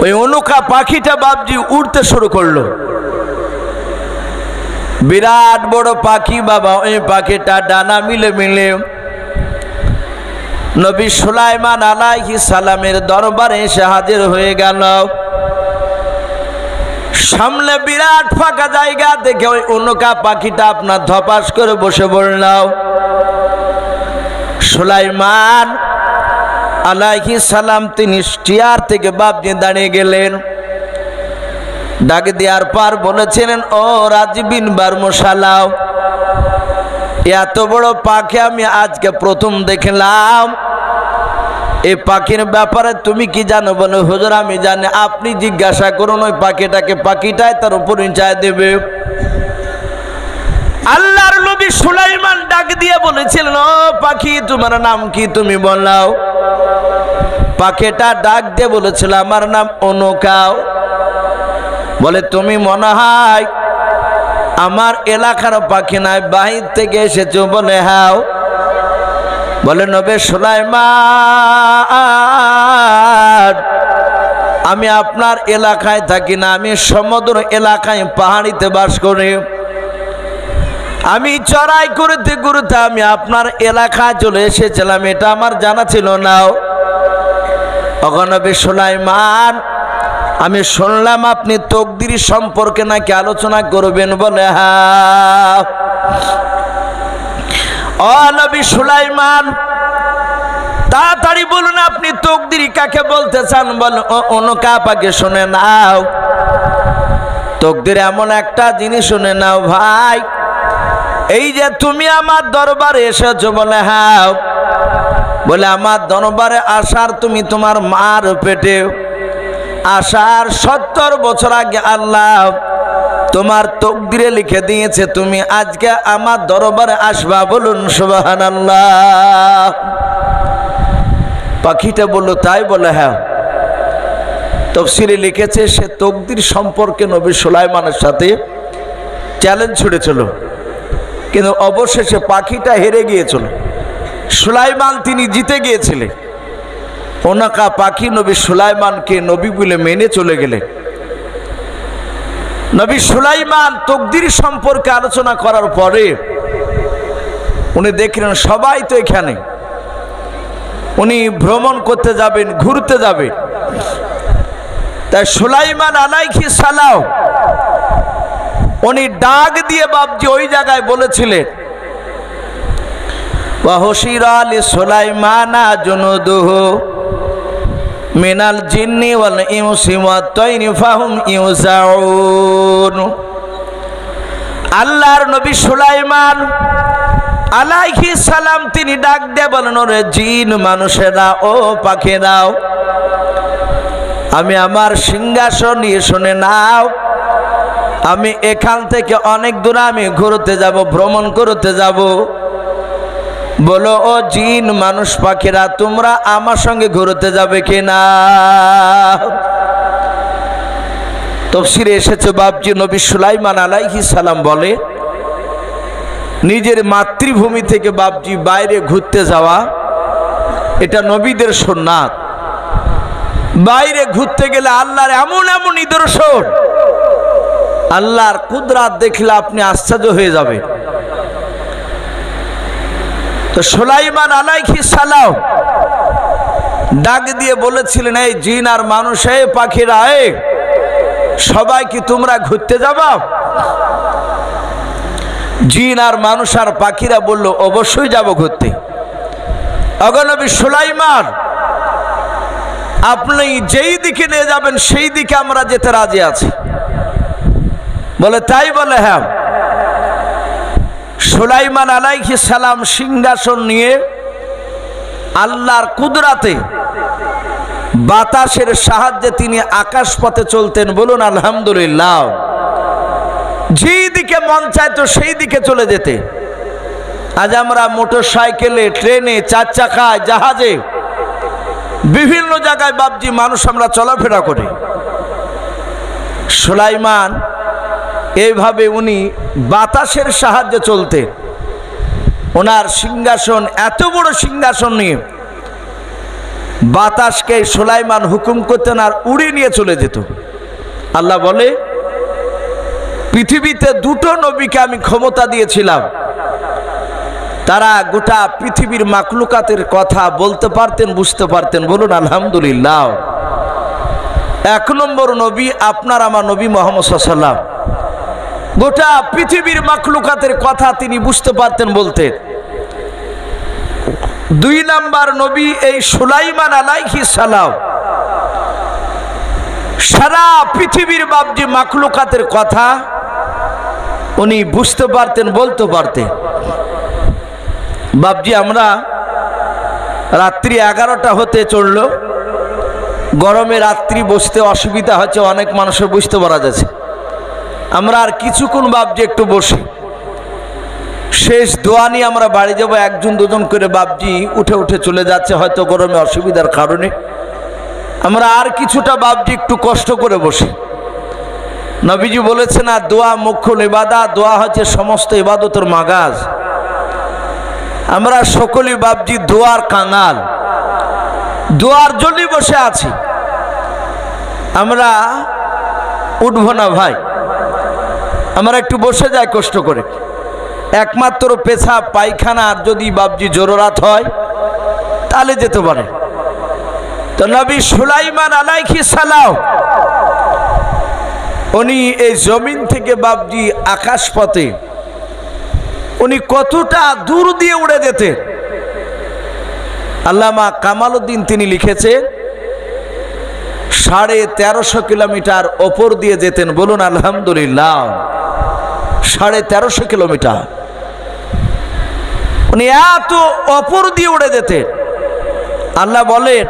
ওই অনুকা পাখিটা বাপজি উড়তে শুরু করলো। বিরাট বড় পাখি বাবা। ওই পাখিটা ডানা মিলে মিলে নবী সুলাইমান আলাইহিস সালামের দরবারে এসে হাজির হয়ে গেল। সামনে বিরাট ফাঁকা জায়গা দেখে ওই অনুকা পাখিটা আপনার ধপাস করে বসে পড়ল। সুলাইমান আলাইহিস সালাম তিনি চেয়ার থেকে বাপজি দাঁড়িয়ে গেলেন। ডাক দেওয়ার পর বলেছিলেন, ও রাজবিন বারমশালাও, এত বড় পাখি আমি আজকে প্রথম দেখলাম। এই পাখির ব্যাপারে তুমি কি জানো? বলে, হুজুর আমি জানি। আপনি জিজ্ঞাসা করুন ওই পাখিটাকে, পাখিটাই তার পরিচয় দেবে। আল্লাহর নবী সুলাইমান ডাক দিয়ে বলেছিলেন, ও পাখি তোমার নাম কি তুমি বলাও। পাখিটা ডাক দিয়ে বলেছিল, আমার নাম অনুকাও। বলে, তুমি মনে হয় আমার এলাকার পাখি নয়, বাহির থেকে এসেছো। বলে, হ্যাঁ। বলে, নবী সুলাইমান আমি আপনার এলাকায় থাকি না, আমি সমুদ্র এলাকায় পাহাড়িতে বাস করি। আমি চড়াই করতে করতে আমি আপনার এলাকায় চলে এসেছিলাম, এটা আমার জানা ছিল না। নবী সুলাইমান আমি শুনলাম আপনি তকদির সম্পর্কে নাকি আলোচনা করবেন। বলে, হ্যাঁ। ও নবী সুলাইমান তাড়াতাড়ি বলুন আপনি তকদির কাকে বলতে চান? বল, অনুকা পাকে শুনে নাও। তকদির এমন একটা জিনিস শুনে নাও ভাই, এই যে তুমি আমার দরবারে এসেছো। বলে, হ্যাঁ। বলে, আমার দরবারে আসার তুমি তোমার মার পেটে আসার 70 বছর আগে আল্লাহ তোমার তকদিরে লিখে দিয়েছে তুমি আজকে আমার দরবারে আসবা। বলুন সুবহানাল্লাহ। পাখিটা বলল, তাই? বলে, হ্যাঁ। তাফসীরে লিখেছে সে তকদির সম্পর্কে নবী সুলাইমানের সাথে চ্যালেঞ্জ ছুড়েছিল, কিন্তু অবশেষে পাখিটা হেরে গিয়েছিল। সুলাইমান তিনি জিতে গিয়েছিলেন। ওনাকা পাখি নবী সুলাইমানকে নবী বলে মেনে চলে গেলেন। নবী সুলাইমান তকদির সম্পর্কে আলোচনা করার পরে উনি দেখলেন সবাই তো এখানে, উনি ভ্রমণ করতে যাবেন, ঘুরতে যাবেন। তাই সুলাইমান আলাইহিস সালাম উনি ডাক দিয়ে বাপজি ওই জায়গায় বলেছিলেন, ওয়া হুশিরা লি সুলাইমানা জুনুদুহু মিনাল জিন্নি ওয়াল ইনসি ওয়াত তায়রি ফাহুম ইউজাউন। আল্লাহর নবী সুলাইমান আলাইহিস সালাম তিনি ডাক দিয়ে বলেন, ওরে জিন মানুষেরা, ও পাখিরাও, আমি আমার সিংহাসন নিয়ে শুনে নাও। আমি এখান থেকে অনেক দূরে আমি ঘুরতে যাব, ভ্রমণ করতে যাব। বলো ও জিন মানুষ পাখিরা, তোমরা আমার সঙ্গে ঘুরতে যাবে কিনা? তাফসীরে এসেছে বাপজি নবী সুলাইমান আলাইহিস সালাম বলে, নিজের মাতৃভূমি থেকে বাপজি বাইরে ঘুরতে যাওয়া এটা নবীদের সুন্নাত। বাইরে ঘুরতে গেলে আল্লাহর এমন এমন নিদর্শন, আল্লাহর কুদরত দেখলে আপনি আশ্চর্য হয়ে যাবে। তো সুলাইমান আলাইহিস সালাম ডাক দিয়ে বলেছিলেন, এই জিন আর মানুষ, এই পাখিরা, এই সবাই কি তোমরা ঘুরতে যাবা? জিন আর মানুষ আর পাখিরা বলল, অবশ্যই যাব ঘুরতে। নবী সুলাইমান আপনি যেই দিকে নিয়ে যাবেন সেই দিকে আমরা যেতে রাজি আছি। বলে, তাই? বলে, হ্যাঁ। সুলাইমান আলাইহিস সালাম সিংহাসন নিয়ে আল্লাহর কুদরতে বাতাসের সাহায্যে তিনি আকাশ পথে চলতেন। বলুন আলহামদুলিল্লাহ। যেই দিকে মন চাইতো সেই দিকে চলে যেতে। আজ আমরা মোটর সাইকেলে, ট্রেনে, 4 চাকায়, জাহাজে বিভিন্ন জায়গায় বাপজি মানুষ আমরা চলাফেরা করি। সুলাইমান এইভাবে উনি বাতাসের সাহায্যে চলতেন। ওনার সিংহাসন, এত বড় সিংহাসন নিয়ে বাতাসকে সুলাইমান হুকুম করতেন আর উড়িয়ে নিয়ে চলে যেত। আল্লাহ বলে, পৃথিবীতে দুটো নবীকে আমি ক্ষমতা দিয়েছিলাম, তারা গোটা পৃথিবীর মাকলুকাতের কথা বলতে পারতেন, বুঝতে পারতেন। বলুন আলহামদুলিল্লাহ। এক নম্বর নবী আপনার আমার নবী মুহাম্মদ সাল্লাল্লাহু আলাইহি ওয়াসাল্লাম, গোটা পৃথিবীর মাকলুকাতের কথা তিনি বুঝতে পারতেন, বলতেন। দুই নাম্বার নবী এই সুলাইমান আলাইহিস সালাম, সারা পৃথিবীর বাবজি মাকলুকাতের কথা উনি বুঝতে পারতেন, বলতে পারতেন। বাবজি আমরা রাত্রি 11টা হতে চলল, গরমে রাত্রি বসতে অসুবিধা হচ্ছে, অনেক মানুষের বুঝতে পারা যাচ্ছে। আমরা আর কিছুক্ষণ বাবজি একটু বসি, শেষ দোয়া নিয়ে আমরা বাড়ি যাব। একজন দুজন করে বাবজি উঠে উঠে চলে যাচ্ছে, হয়তো গরমে অসুবিধার কারণে। আমরা আর কিছুটা বাবজি একটু কষ্ট করে বসি। নবীজি বলেছেন, আর দোয়া মুখ্য ইবাদত, দোয়া হচ্ছে সমস্ত ইবাদতের মাগাজ। আমরা সকলেই বাবজি দোয়ার কাঙাল, দোয়ার জন্যই বসে আছি। আমরা উঠব না ভাই, আমরা একটু বসে যাই কষ্ট করে। একমাত্র পেশাব পায়খানার যদি বাবজি জরুরত হয় তাহলে যেতে পারে। তো নবী সুলাইমান আলাইহিস সালাম উনি এই জমিন থেকে বাবজি আকাশ পথে উনি কতটা দূর দিয়ে উড়ে যেতেন। আল্লামা কামালউদ্দিন তিনি লিখেছেন 1350 কিলোমিটার ওপর দিয়ে যেতেন। বলুন আলহামদুলিল্লাহ। 1350 কিলোমিটার উনি এত ওপর দিয়ে উড়ে যেতেন। আল্লাহ বলেন,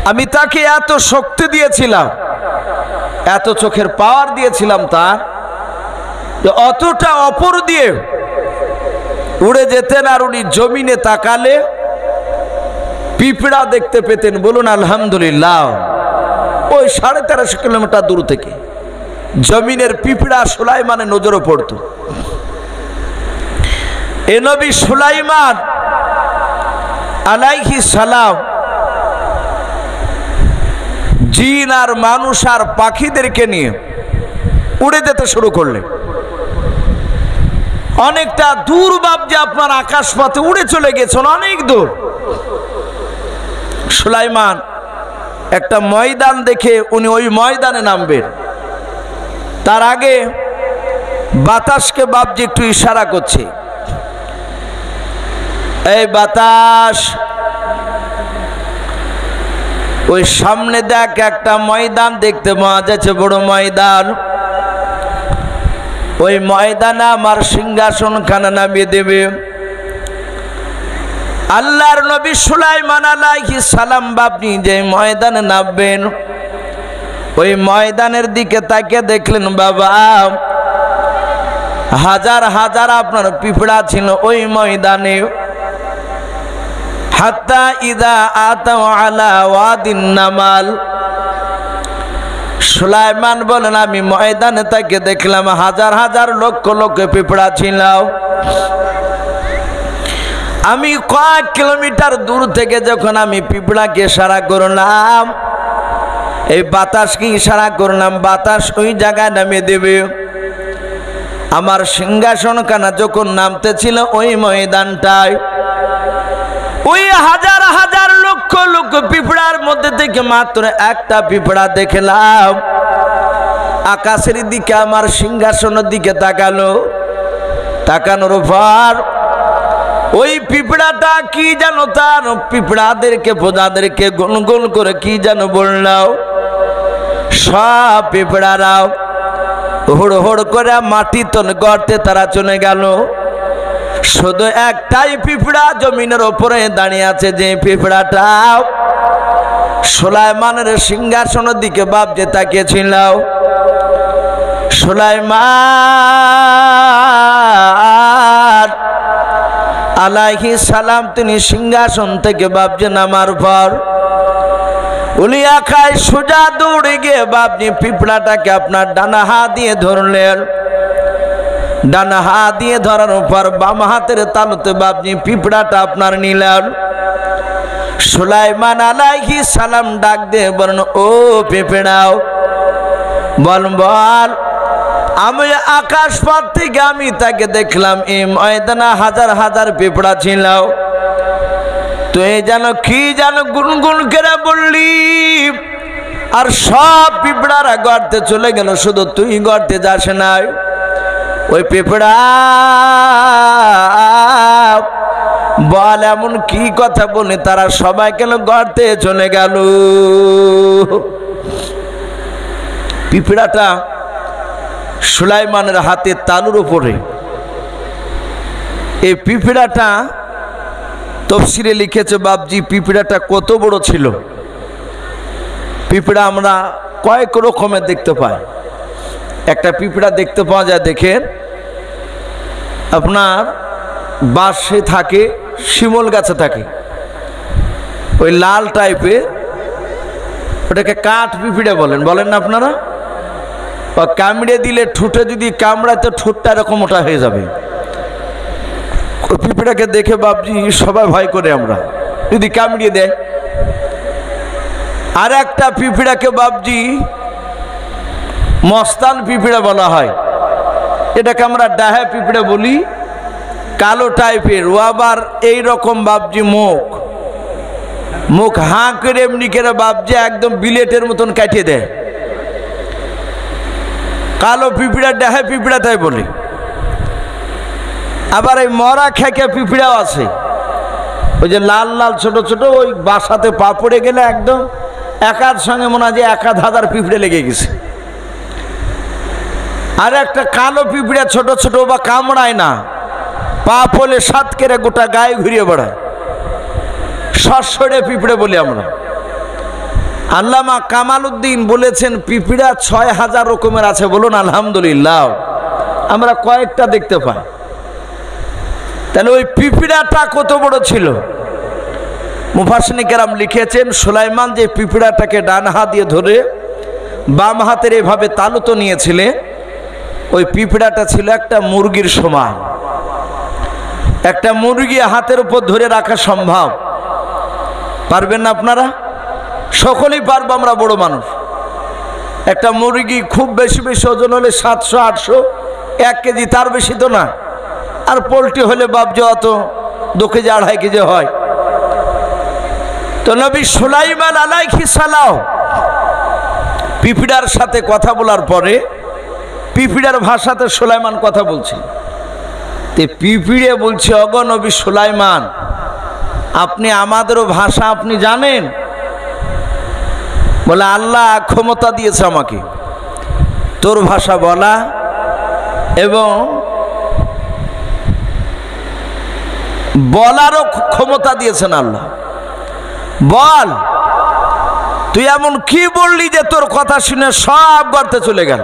আমি তাকে এত শক্তি দিয়েছিলাম, এত চোখের পাওয়ার দিয়েছিলাম তার, যে অতটা ওপর দিয়ে উড়ে যেতেন। আর উনি জমিনে তাকালে পিঁপড়া দেখতে পেতেন। বলুন আলহামদুলিল্লাহ। ওই 1350 কিলোমিটার দূর থেকে জমিনের পিঁপড়া সুলাইমানের নজরে পড়ত। এ নবী সুলাইমান আলাইহিস সালাম জিন আর মানুষ আর পাখিদেরকে নিয়ে উড়ে যেতে শুরু করলেন। অনেকটা দূর বাবজি আপনার আকাশ পথে উড়ে চলে গেছেন, অনেক দূর। সুলাইমান একটা ময়দান দেখে উনি ওই ময়দানে নামবেন। তার আগে বাতাসকে বাবজি একটু ইশারা করছে, এই বাতাস ওই সামনে দেখ একটা ময়দান দেখতে পাওয়া যাচ্ছে, বড় ময়দান। ওই ময়দানে আমার সিংহাসন খানা নামিয়ে দেবে। আল্লাহর নবী সুলাইমান আলাইহিস সালাম বাবজি যে ময়দানে নামবেন, ওই ময়দানের দিকে তাকিয়ে দেখলেন বাবা হাজার হাজার আপনার পিঁপড়া ছিল ওই ময়দানে। হাত্তা ইদা আতাও আলা ওয়াদিন নামাল, সুলাইমান বলেন আমি ময়দানে তাকে দেখলাম হাজার হাজার লক্ষ লক্ষ পিঁপড়া ছিল। আমি কয়েক কিলোমিটার দূর থেকে যখন আমি পিঁপড়াকে ইশারা করলাম, এই বাতাসকে ইশারা করলাম, বাতাস ওই জায়গায় নামিয়ে দেবে। আমার সিংহাসন খানা যখন নামতে ছিল ওই ময়দানটায়, ওই হাজার হাজার লক্ষ লক্ষ পিঁপড়ার মধ্যে থেকে মাত্র একটা পিঁপড়া দেখলাম আকাশের দিকে আমার সিংহাসনের দিকে তাকালো। তাকানোর পর ওই পিঁপড়াটা কি জানো, তার পিঁপড়াদেরকে প্রজাদেরকে গুনগুন করে কি যেন বললাম। সব পিঁপড়ারাও হুড় হুড় করে মাটি তন গর্তে তারা চলে গেল। শুধু একটাই পিঁপড়া জমিনের ওপরে দাঁড়িয়ে আছে, যে পিঁপড়াটা সুলাইমানের সিংহাসনের দিকে বাবজি তাকিয়েছিল। সুলাইমান আলাইহিস সালাম তিনি সিংহাসন থেকে বাবজি নামার পর উনি আকাশ সোজা দৌড়ে গিয়ে বাবজি পিঁপড়াটাকে আপনার ডানা হাত দিয়ে ধরলেন। ডানা হাত দিয়ে ধরার পর বাম হাতের তালুতে বাবজি পিঁপড়াটা আপনার নিলেন। সুলাইমান আলাইহিস সালাম ডাক দিয়ে বলেন, ও পিঁপড়াও, বল বল। আমি আকাশ পাত থেকে আমি তাকে দেখলাম, এই ময়দানে হাজার হাজার পিঁপড়া ছিল। তুই যেন কি যেন গুনগুন করে বললি, আর সব পিঁপড়ারা গর্তে চলে গেল, শুধু তুই গর্তে যাস নাই। ওই পিঁপড়া বল এমন কি কথা বলে তারা সবাই কেন গর্তে চলে গেল? পিঁপড়াটা সুলাইমানের হাতে তালুর উপরে। এই পিঁপড়াটা তফসিরে লিখেছে বাপজি, পিঁপড়াটা কত বড় ছিল। পিঁপড়া আমরা কয়েক রকমের দেখতে পাই। একটা পিঁপড়া দেখতে পাওয়া যায়, দেখেন আপনার বাঁশে থাকে, শিমল গাছে থাকে, ওই লাল টাইপের, ওটাকে কাঠ পিঁপড়ে বলেন, বলেন না আপনারা? বা কামড়ে দিলে ঠোঁটে যদি কামড়ায় তো ঠোঁটটা এরকম ওটা হয়ে যাবে। ওই পিঁপড়াকে দেখে বাপজি সবাই ভয় করে আমরা, যদি কামড়িয়ে দেয়। আর একটা পিঁপড়াকে বাপজি মস্তান পিঁপড়া বলা হয়, এটাকে আমরা ডাহা পিঁপড়া বলি, কালো টাইপের। ও আবার এইরকম বাপজি মুখ হাঁ করে এমনি করে বাপজি একদম বিলেটের মতন কাটিয়ে দেয়। কালো পিঁপড়া ডাহা পিঁপড়া তাই বলি। আবার এই মরা খেকে পিঁপড়াও আছে, ওই যে লাল লাল ছোট ছোট, ওই বাসাতে পা পড়ে গেলে একদম একার সঙ্গে মনে হয় যে 1000 পিঁপড়ে লেগে গেছে। আর একটা কালো পিঁপড়া ছোট ছোট, বা কামড়ায় না, পা পড়লে সাত কেরে গোটা গায়ে ঘুরিয়ে বেড়ায়, সরসরে পিঁপড়ে বলি আমরা। আল্লামা কামাল উদ্দিন বলেছেন পিঁপড়া 6000 রকমের আছে, বলুন আলহামদুলিল্লাহ। আমরা কয়েকটা দেখতে পাই। তাহলে ওই পিঁপড়াটা কত বড় ছিল? মুফাসসিরিন কেরাম লিখেছেন, সুলাইমান যে পিঁপড়াটাকে ডান হাত দিয়ে ধরে বাম হাতের এভাবে তালুতো নিয়েছিলেন, ওই পিঁপড়াটা ছিল একটা মুরগির সমান। একটা মুরগি হাতের উপর ধরে রাখা সম্ভব? পারবেন না আপনারা? সকলেই পারবো, আমরা বড় মানুষ। একটা মুরগি খুব বেশি বেশি ওজন হলে 700-800, 1 কেজি, তার বেশি তো না। আর পোলট্রি হলে বাপজি অত 2 কেজি 2.5 কেজি হয়। তো নবী সুলাইমান আলাইহিস সালাম পিঁপড়ার সাথে কথা বলার পরে, পিঁপড়ার ভাষাতে সুলাইমান কথা বলছে। তে পিঁপড়ে বলছে, ওগো নবী সুলাইমান, আপনি আমাদেরও ভাষা আপনি জানেন? বলে, আল্লাহ ক্ষমতা দিয়েছে আমাকে তোর ভাষা বলা এবং বলারও ক্ষমতা দিয়েছেন আল্লাহ। বল, তুই এমন কি বললি যে তোর কথা শুনে সব গর্তে চলে গেল?